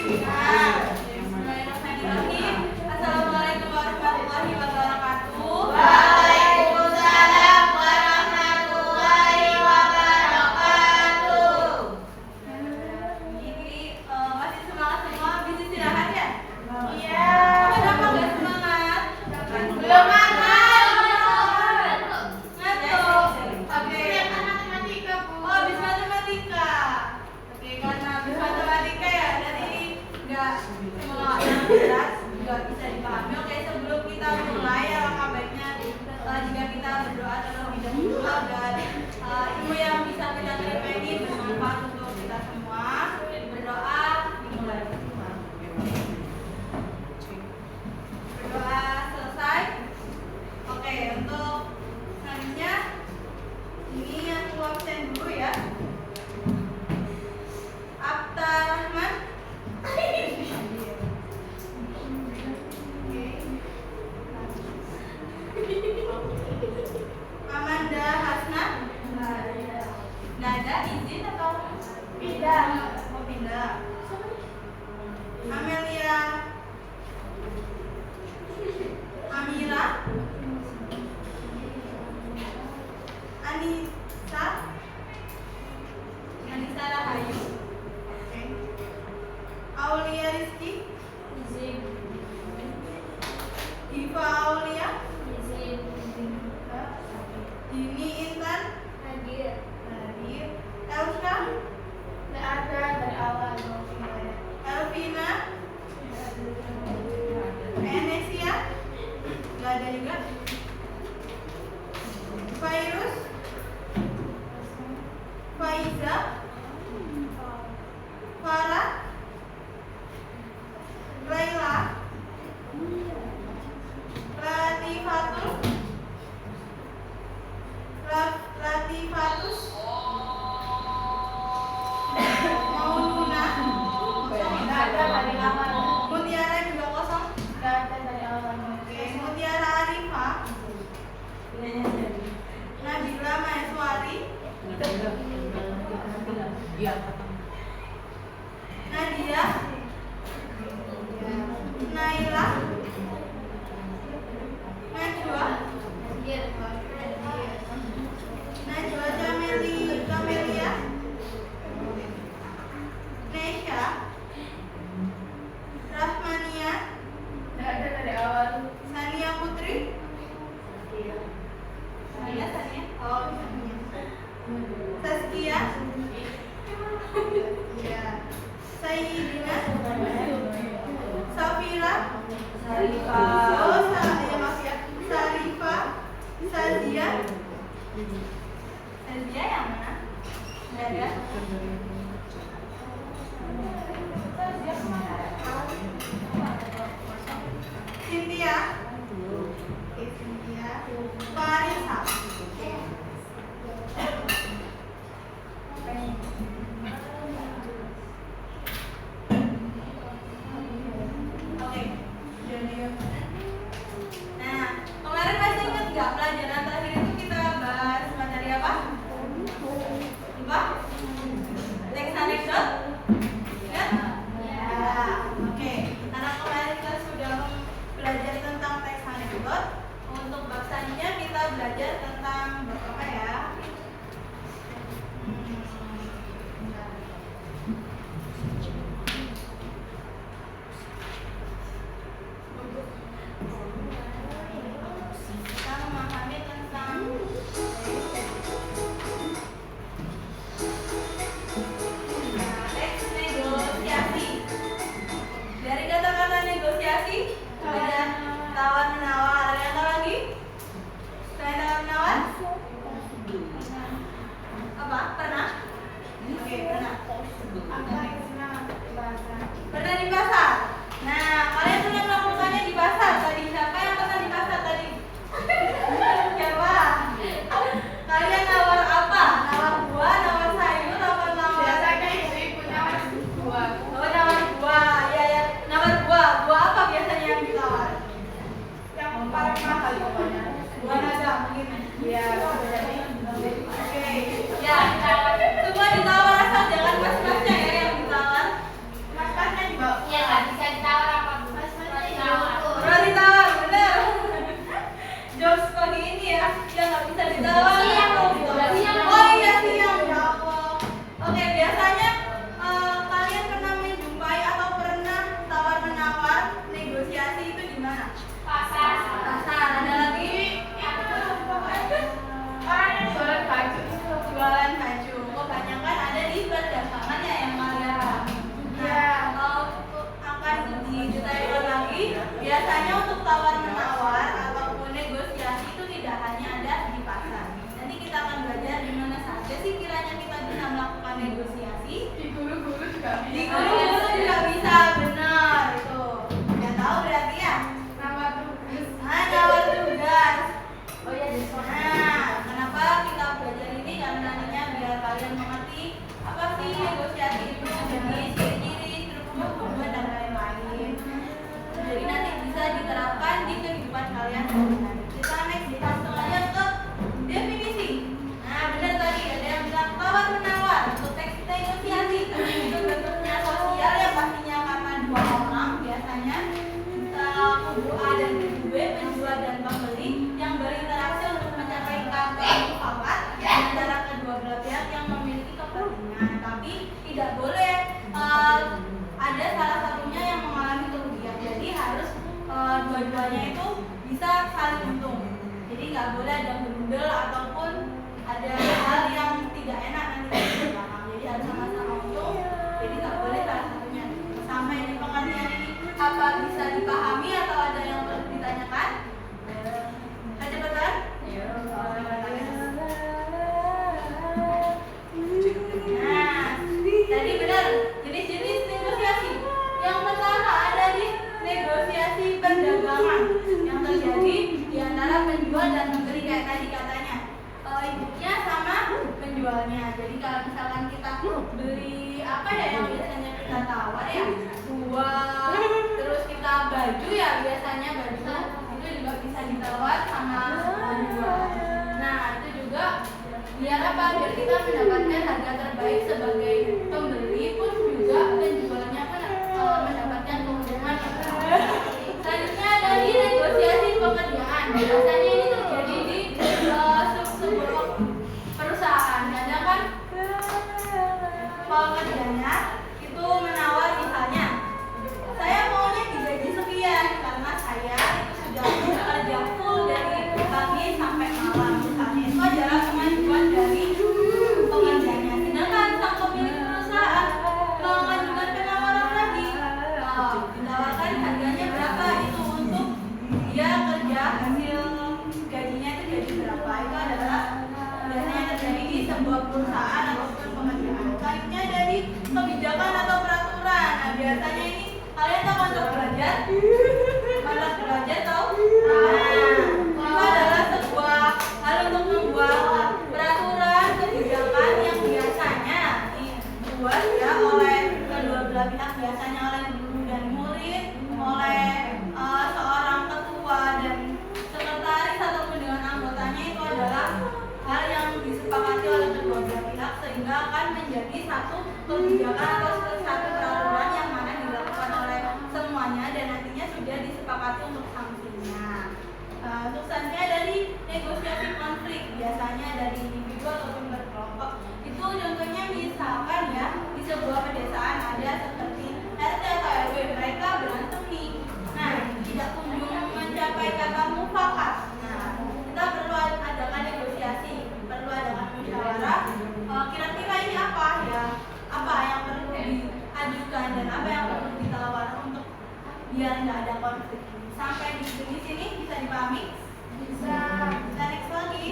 Bismillahirrahmanirrahim. Assalamualaikum warahmatullahi wabarakatuh. Waalaikumsalam warahmatullahi wabarakatuh. Ini masih semangat semua habis istirahat ya? Iya. Kenapa nggak semangat? Belum makan. Ngantuk. Oke. Matematika, Bu. Oh, habis matematika. Oke, karena habis matematika ya, dan ini nggak semangat yang jelas, nggak bisa dipahami. Oke, sebelum kita mulai, alangkah baiknya jika kita berdoa terlebih dahulu agar ilmu yang bisa kita terima ini bermanfaat untuk kita semua. Berdoa dimulai. Berdoa selesai. Oke, untuk selanjutnya ini aku absen dulu ya. Abtar Rahman. Amanda Hasna. Nggak ada izin atau Pindah. mau pindah? Amelia Amira. Anissa Rahayu. Oke. Aulia Rizky. Izin. Diva Aulia. Izin. Dini Intan. Hadir. Hadir. Elsa. Nggak ada dari awal. Elvina. Enesia. Nggak ada juga. Virus. Faiza. Farah. Laila. Latifatul. Latifatus. Mauluna. Nggak ada dari awal. Mutiara juga kosong. Nggak ada dari awal. Oke, Mutiara Arifah. Nabila Maheswari. Nadia. Naila. Najwa. Najwa Camelia. Nesha. Rahmania. Nggak ada dari awal. Sania Putri. Sania. Oh, Sania. Saskia. Ya. Sayyidina. Safira. Oh, ya maaf ya. Sarifa. Sazia. Sazia yang mana? Nggak ada. Sazia kemana? Cynthia. Oke, Cynthia. Farisa. Oke. Nah, kemarin masih ingat nggak pelajaran terakhir itu kita bahas materi apa? Lupa? penjualnya itu bisa saling untung. Jadi nggak boleh ada berundel ataupun ada hal yang tidak enak nanti di belakang. Jadi harus sama-sama untung. Jadi nggak boleh salah satunya. Sampai di pengertian ini apa bisa dipahami atau ada yang perlu ditanyakan? Kecepatan? Nah, tadi benar jenis-jenis negosiasi. Yang pertama ada di negosiasi perdagangan yang terjadi di antara penjual dan pembeli kayak tadi katanya. Ibunya sama penjualnya. Jadi kalau misalkan kita beli apa ya yang biasanya kita tawar ya, buah, terus kita baju ya biasanya baju itu juga bisa ditawar sama penjual. Nah itu juga biar apa? Biar kita mendapatkan harga terbaik sebagai pembeli pun juga penjualnya pun mendapatkan keuntungan yang besar. Selanjutnya ada di negosiasi pekerjaan. Biasanya ini terjadi di sebuah perusahaan. Kadang kan pekerjanya itu menawar misalnya, saya maunya digaji sekian karena saya itu sudah bekerja full dari pagi sampai malam misalnya. Itu adalah kemajuan dari pekerjanya. Sedangkan sang pemilik perusahaan mengajukan penawaran lagi, ditawarkan harganya berapa itu untuk dia kerja hasil gajinya itu jadi berapa. Itu adalah biasanya terjadi di sebuah perusahaan ataupun pekerjaan. Selanjutnya dari kebijakan atau peraturan. Nah biasanya ini kalian tahu kontrak belajar? Kontrak belajar tahu? Itu adalah sebuah hal untuk membuat peraturan kebijakan yang biasanya dibuat ya oleh kedua belah pihak, biasanya oleh guru dan murid, oleh seorang ketua dan sekretaris ataupun dengan anggotanya. Itu adalah hal yang disepakati oleh kedua belah pihak sehingga akan menjadi satu kebijakan atau satu peraturan yang mana dilakukan oleh semuanya dan nantinya sudah disepakati untuk sanksinya. Untuk selanjutnya dari negosiasi konflik, biasanya dari individu ataupun berkelompok. Itu contohnya misalkan ya di sebuah pedesaan ada seperti RT atau RW, mereka berantem nih. Nah tidak kunjung mencapai kata mufakat. Nah kita perlu adakan negosiasi, perlu adakan musyawarah. Kira-kira ini apa ya? Apa yang perlu diajukan dan apa yang perlu ditawar untuk biar nggak ada konflik. Sampai di sini bisa dipahami? Bisa. Kita next lagi.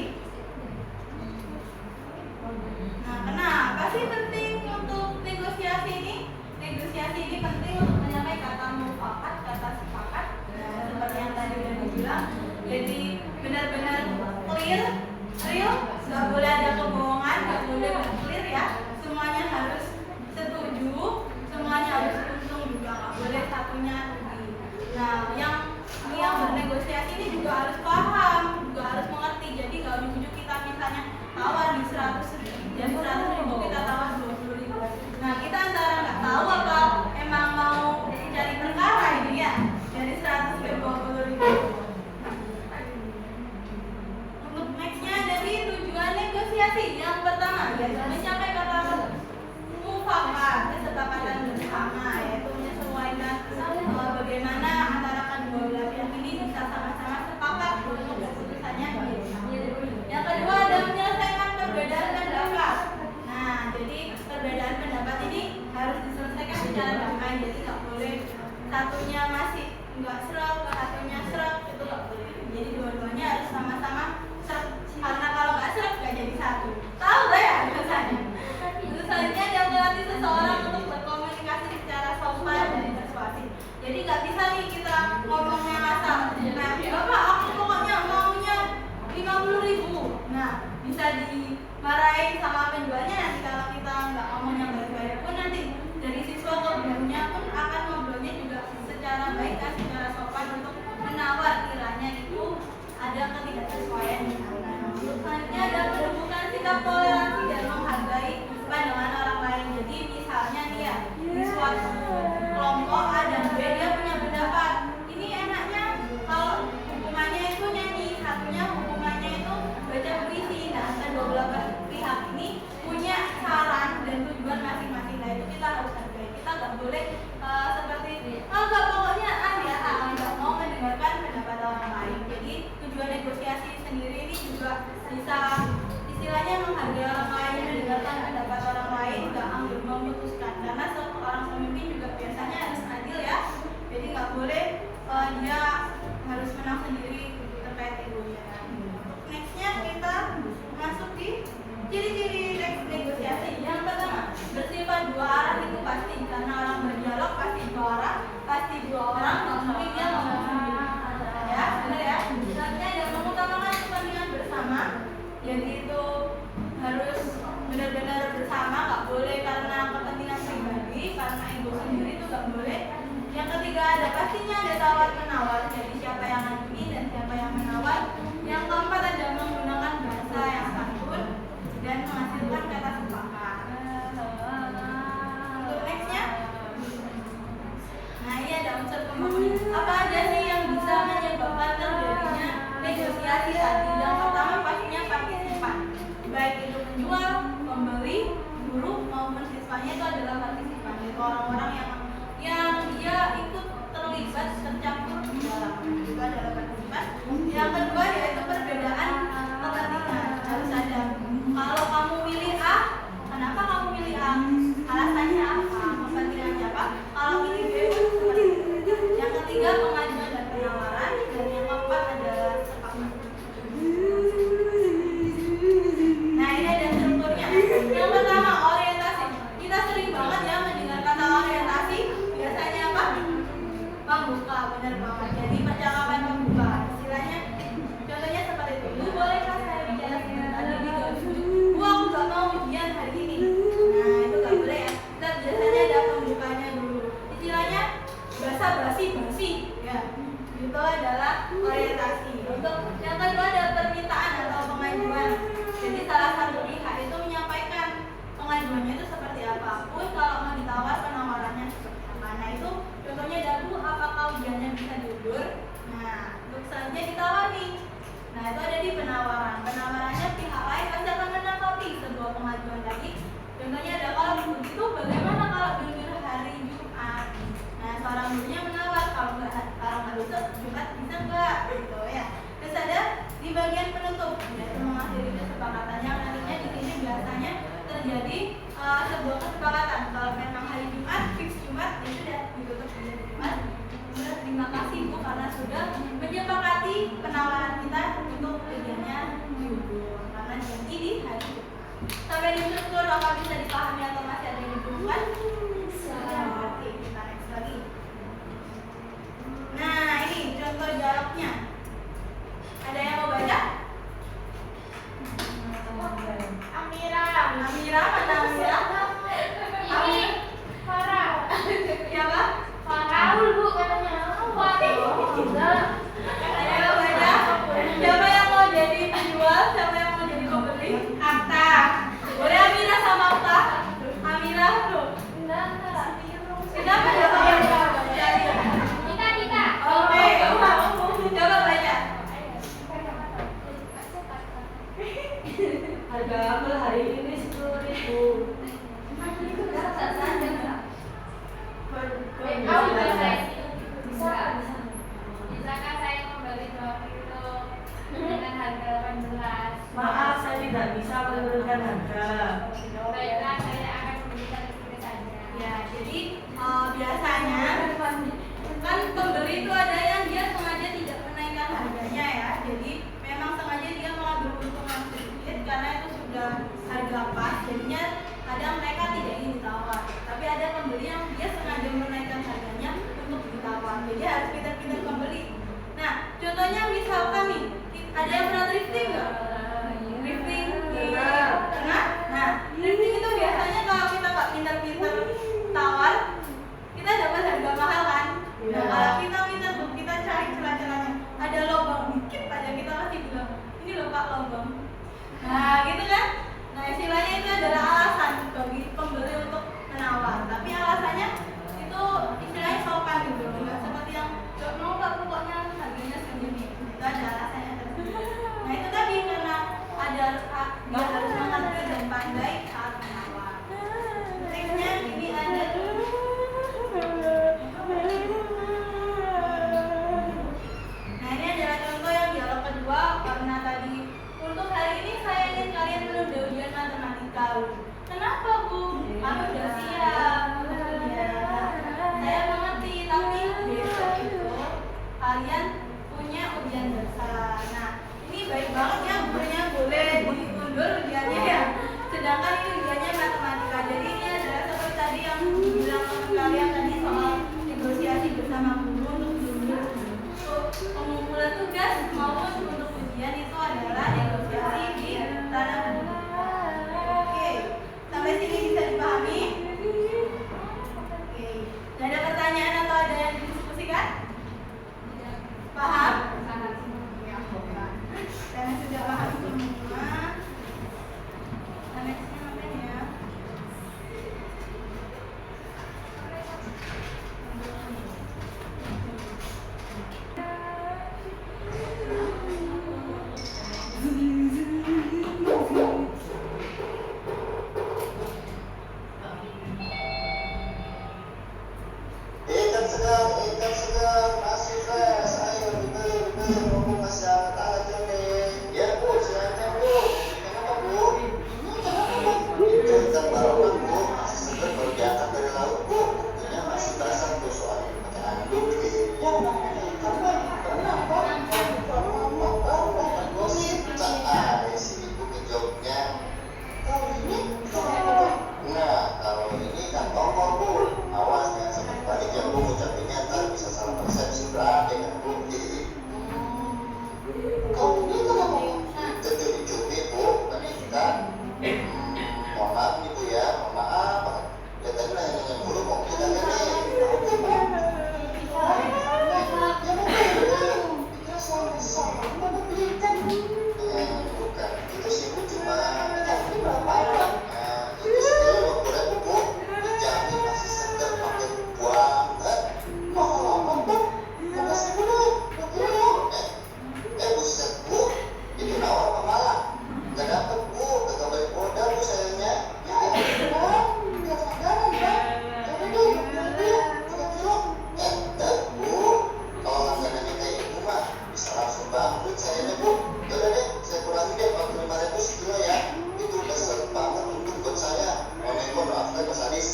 Nah, kenapa sih penting untuk negosiasi ini? Negosiasi ini penting untuk mencapai kata mufakat, kata sepakat. Nah, seperti yang tadi udah dibilang. Jadi benar-benar clear, real, nggak boleh ada kebohongan, nggak boleh nggak clear ya. Semuanya harus setuju, semuanya harus untung juga, nggak boleh satunya rugi. Nah, yang bernegosiasi ini juga harus paham, juga harus mengerti. Jadi nggak ujuk-ujuk kita misalnya tawar di 100.000 kita tawar 20.000. Nah, kita antara nggak tahu apa emang mau cari perkara ini ya dari 100 ke 20.000. Untuk nextnya dari tujuan negosiasi yang pertama yaitu mencapai kata mufakat, kesepakatan bersama, yaitu menyesuaikan bagaimana antara kedua belah pihak ini bisa sama-sama sepakat untuk keputusannya. Yang kedua ada menyelesaikan perbedaan pendapat. Nah jadi perbedaan pendapat ini harus diselesaikan secara damai. Jadi nggak boleh satunya masih nggak serak, satunya serak, itu nggak boleh. Jadi dua-duanya harus sama-sama serak. Karena kalau nggak serak nggak jadi satu. Tahu nggak ya biasanya? Terus selanjutnya dia melatih seseorang untuk berkomunikasi secara sopan dan persuasif. Jadi nggak bisa nih kita ngomongnya asal. Nah, bapak aku pokoknya maunya 50.000. Nah, bisa dimarahin sama penjualnya nanti kalau kita nggak ngomongnya baik-baik pun nanti dari siswa ke gurunya pun akan ngobrolnya juga secara baik dan secara sopan untuk menawar kiranya itu ada ketidaksesuaian di sana. Selanjutnya ada menumbuhkan sikap toleransi dan menghargai pandangan orang lain. Jadi misalnya nih ya di suatu kelompok A dan B dia punya pendapat ini enaknya kalau hukumannya itu nyanyi, satunya hukumannya itu baca puisi. Nah kedua belah pihak ini punya sendiri ini juga bisa istilahnya menghargai orang lain, mendengarkan pendapat orang lain, nggak ambil memutuskan. Karena seorang pemimpin juga biasanya harus adil ya. Jadi nggak boleh dia harus menang sendiri terkait egonya. Untuk nextnya kita masuk di ciri-ciri negosiasi. Yang pertama, bersifat dua arah itu pasti, karena orang berdialog pasti dua arah, pasti dua orang, nggak mungkin dia ngomong sendiri. Ya, benar ya. Selanjutnya ada mengutamakan kepentingan bersama. Jadi itu harus benar-benar bersama, nggak boleh karena kepentingan pribadi, karena ego sendiri itu nggak boleh. Yang ketiga ada pastinya ada tawar menawar. Jadi siapa yang ngajuni dan siapa yang menawar. Yang keempat ada menggunakan bahasa yang santun dan menghasilkan kata sepakat. Untuk nextnya, nah ini ada unsur pembangunan. Apa aja sih yang bisa menyebabkan terjadinya negosiasi tadi? Yang pertama pastinya partisipan, baik itu penjual, pembeli, guru maupun siswanya itu adalah partisipan. Itu orang-orang yang dia ikut terlibat tercampur di dalam, itu adalah partisipan. Yang kedua yaitu perbedaan kepentingan. Harus ada, kalau kamu pilih A, kenapa kamu pilih A? Alasannya apa? Kepentingannya apa? Kalau pilih B pun seperti itu. Yang ketiga pengajuan dan penawaran, dan yang keempat adalah sepakat. Nah ini ada strukturnya. Yang pertama orientasi. Kita sering banget ya mendengar kata orientasi. Biasanya apa? Pembuka, benar banget. Jadi percakapan pembuka. Istilahnya, contohnya seperti itu. Bu, bolehkah saya bicara sebentar? Jadi Bu, aku gak mau ujian hari ini. Nah itu gak boleh ya. Kita biasanya ada pembukanya dulu. Istilahnya basa-basi. Ya, itu adalah orientasi. Untuk yang kedua ada permintaan atau pengajuan. Jadi salah satu pihak itu menyampaikan pengajuannya itu seperti apapun, kalau mau ditawar penawarannya seperti apa. Nah itu contohnya ada Bu, apakah ujiannya bisa diundur? Nah untuk selanjutnya ditawar nih. Nah itu ada di penawaran. Penawarannya pihak lain pasti akan menanggapi sebuah pengajuan lagi. Contohnya ada kalau begitu bagaimana kalau diundur hari Jumat? Nah seorang gurunya menawar, kalau nggak bisa Jumat bisa nggak? Gitu ya. Terus ada di bagian penutup, yaitu mengakhiri kesepakatannya. Nantinya di sini biasanya terjadi sebuah kesepakatan. Kalau memang hari Jumat, fix Jumat, ya sudah ditutup di hari Jumat. Terima kasih Bu karena sudah menyepakati penawaran kita untuk kegiatannya diundur karena diganti di hari Jumat. Sampai di struktur apa bisa dipahami atau masih ada yang dibutuhkan? Oke, kita next lagi. Nah ini contoh dialognya. Ada yang mau baca? Amira. Amira, mana Amira? Ini Farah. Siapa? Farah Bu katanya. Ada yang mau baca? Siapa yang mau jadi penjual? Siapa yang mau jadi pembeli? Akta. Boleh Amira sama Akta? Amira tuh. Kenapa ya Amira? Kita. Oke. Coba baca. Harga apel hari ini 10.000. Bisakah saya membeli 2 kilo dengan harga 18? Maaf, saya tidak bisa menurunkan harga. Baiklah, saya akan memberikan sedikit saja. Ya, jadi biasanya kan pembeli itu ada yang dia sengaja tidak menaikkan harganya ya. Jadi memang sengaja dia mengambil keuntungan sedikit karena itu sudah harga pas. Jadinya kadang mereka tidak ingin ditawar. Tapi ada pembeli yang dia sengaja menaikkan harganya untuk ditawar. Jadi harus pintar-pintar pembeli. Nah, contohnya misalkan nih, ada yang pernah thrifting nggak? Thrifting di tengah. Nah, thrifting itu biasanya kalau kita nggak pintar-pintar tawar, kita dapat harga mahal kan? Nah, kalau kita pintar, kita cari celah-celahnya. Ada lubang dikit aja kita masih bilang, ini loh Pak lubang. Nah, gitu kan? Nah, istilahnya itu adalah alasan bagi pembeli untuk menawar. Tapi alasannya itu istilahnya sopan gitu, nggak seperti yang nggak mau Pak pokoknya harganya segini. Itu ada alasannya tersendiri. Nah, itu tadi karena ada dia harus mengerti dan pandai saat menawar. Nextnya ini ada nah ini adalah contoh yang dialog kedua karena tadi kalian punya ujian dasar. Nah, ini baik banget ya gurunya, boleh diundur ujiannya ya. Sedangkan ini ujiannya matematika. Jadi ini adalah seperti tadi yang dibilang teman kalian tadi soal negosiasi bersama guru untuk diundur. Untuk pengumpulan tugas maupun untuk ujian itu adalah negosiasi di ranah pendidikan. Oke, sampai sini bisa dipahami? Oke, nggak ada pertanyaan atau ada yang didiskusikan? Paham? Ya, karena sudah paham semua. Nextnya apa ya? Ikan segar, masih fresh. Ayo bener, mumpung masih hangat aja nih. Ya bu, silahkan bu. Ikan apa bu? Ikan barongan bu, masih segar baru diangkat dari laut bu. Buktinya masih basah tuh soalnya pakai anduk. Ya namanya ikan mah pernah baru gosip. Cak si ibu ke joknya. Kalau ini nah, kalau ini kan tongkol bu. Awas jangan sampai balik ya bu, ucapinnya ntar bisa salah persepsi berarti kan bu. Kalau ini kenapa ya? Itu cumi bu, bukan ikan. Mohon maaf nih bu ya, mohon maaf. Ya tadi nanya dulu mau kita kan nih. Oke bu. Ya bu, kita sama-sama mau beli ikan bu. Bukan, itu sih bu cuma ikan ini berapa? Itu sekilo 20.000 bu. Dijamin masih segar pakai banget. Mahal amat bu. 15.000 deh. 20 buset bu. Itu nawar apa malah? Gak dapet bu. Gak balik modal bu sayangnya. Ya udah. Biar langganan kan. Jadi deh 3 kilo. Bu. Kalau langganannya kayak ibu mah bisa langsung bangkrut sayangnya bu. Yaudah deh, saya kurangi deh 45.000 sekilo ya. Itu udah seret banget untuk buat saya. Onego maafkan Mas Adis.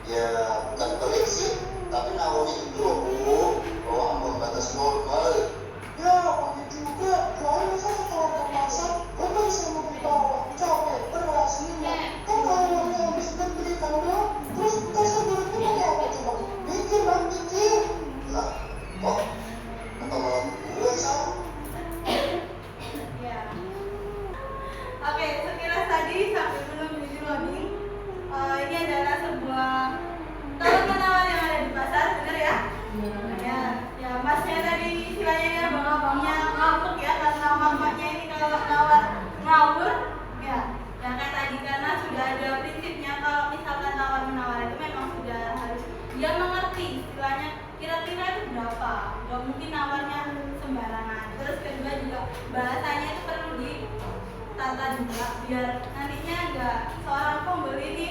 Ya bukan pelik sih, tapi nawarnya itu loh bu. Oh ambang batas normal. Ya pagi juga, soalnya masa setelah memasak, bapak bisa membeli bawang, capek, beras, minyak. Kan kalau yang habis beli kandang, terus kasih berarti pakai apa coba? Mikir bang, mikir. Lah, kok? Atau malah gue sama? Ya. Oke, sekilas tadi sampai menunggu loading. Ini adalah sebuah tawar-menawar yang ada di pasar, benar ya? Ya, masnya tadi istilahnya ya, abang-abangnya ngambek ya, karena mamanya ini kalau nawar ngawur, ya. Ya kayak tadi karena sudah ada prinsipnya kalau misalkan tawar-menawar itu memang sudah harus dia mengerti istilahnya kira-kira itu berapa, nggak mungkin nawarnya sembarangan. Terus kedua juga bahasanya itu perlu ditata juga biar nantinya nggak seorang pembeli ini